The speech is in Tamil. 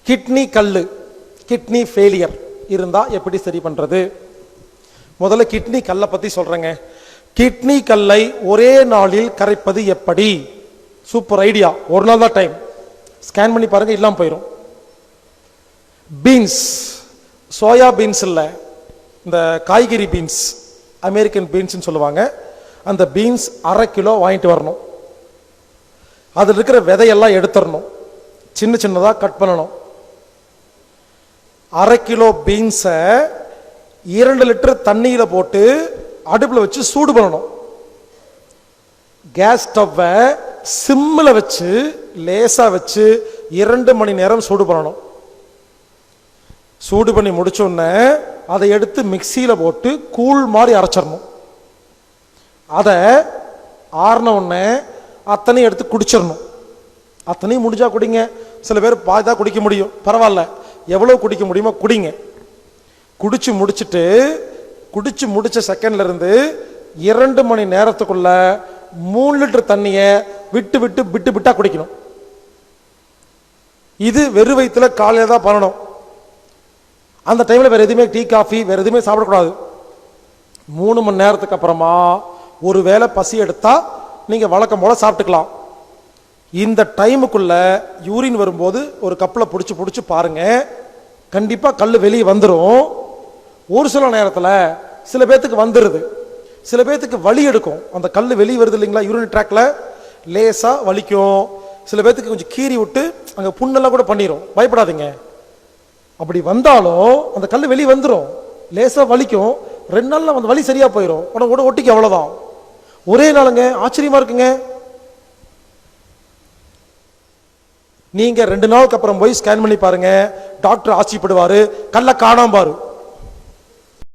கிட்னி கல்லு, கிட்னி ஃபெயிலியர் இருந்தா எப்படி சரி பண்றது? முதல்ல கிட்னி கல்லை பத்தி சொல்றேங்க. கிட்னி கல்லை ஒரே நாளில் கரைப்பது எப்படி? Super idea. ஒரு நாள் தான் டைம். ஸ்கேன் பண்ணி பாருங்க, இல்லாம போயிடும். பீன்ஸ், சோயா பீன்ஸ் இல்ல, இந்த காய்கறி பீன்ஸ், அமெரிக்கன் பீன்ஸ் சொல்லுவாங்க. அந்த பீன்ஸ் 1/2 கிலோ வாங்கிட்டு வரணும். அதில் இருக்கிற விதையெல்லாம் எடுத்துடணும், சின்ன சின்னதாக கட் பண்ணணும். 1/2 கிலோ பீன்ஸை 2 லிட்டர் தண்ணியில் போட்டு அடுப்பில் வச்சு சூடு பண்ணணும். கேஸ் ஸ்டவ்வை சிம்மில் வச்சு லேசாக வச்சு 2 மணி நேரம் சூடு பண்ணணும். சூடு பண்ணி முடிச்சோடனே அதை எடுத்து மிக்சியில் போட்டு கூழ் மாதிரி அரைச்சிடணும். அதை ஆறின உடனே அத்தனையும் எடுத்து குடிச்சிடணும். அத்தனையும் முடிஞ்சா குடிங்க. சில பேர் பாதி குடிக்க முடியும், பரவாயில்ல, எவ்வளவு குடிக்க முடியுமோ குடிங்க. குடிச்சு முடிச்ச செகண்ட்ல இருந்து 2 மணி நேரத்துக்குள்ள 3 லிட்டர் தண்ணியை விட்டு குடிக்கணும். இது வெறு வயிற்றுல காலையில தான் பண்ணணும். அந்த டைம்ல வேற எதுவுமே டீ காஃபி வேற எதுவுமே சாப்பிடக்கூடாது. 3 மணி நேரத்துக்கு அப்புறமா ஒரு வேளை பசி எடுத்தா நீங்க வழக்கம் போல சாப்பிட்டுக்கலாம். இந்த டைமுக்குள்ள யூரின் வரும்போது ஒரு கப்பில் பிடிச்சி பாருங்க, கண்டிப்பா கல் வெளியே வந்துடும். ஒரு சில நேரத்தில் சில பேர்த்துக்கு வந்துடுது, சில பேர்த்துக்கு வலி எடுக்கும். அந்த கல் வெளியே வருது இல்லைங்களா, யூரின் ட்ராக்ல லேசா வலிக்கும். சில பேர்த்துக்கு கொஞ்சம் கீறி விட்டு அங்கே புண்ணெல்லாம் கூட பண்ணிடும். பயப்படாதீங்க. அப்படி வந்தாலும் அந்த கல் வெளியே வந்துடும், லேசா வலிக்கும். 2 நாள்ல அந்த வலி சரியா போயிடும். உடனே ஒட்டிக்கு அவ்வளவுதான். ஒரே நாளுங்க. ஆச்சரியமா இருக்குங்க. நீங்க 2 நாளுக்கு அப்புறம் போய் ஸ்கேன் பண்ணி பாருங்க, டாக்டர் ஆச்சரியப்படுவாரு, கல்ல காணாம பாரு.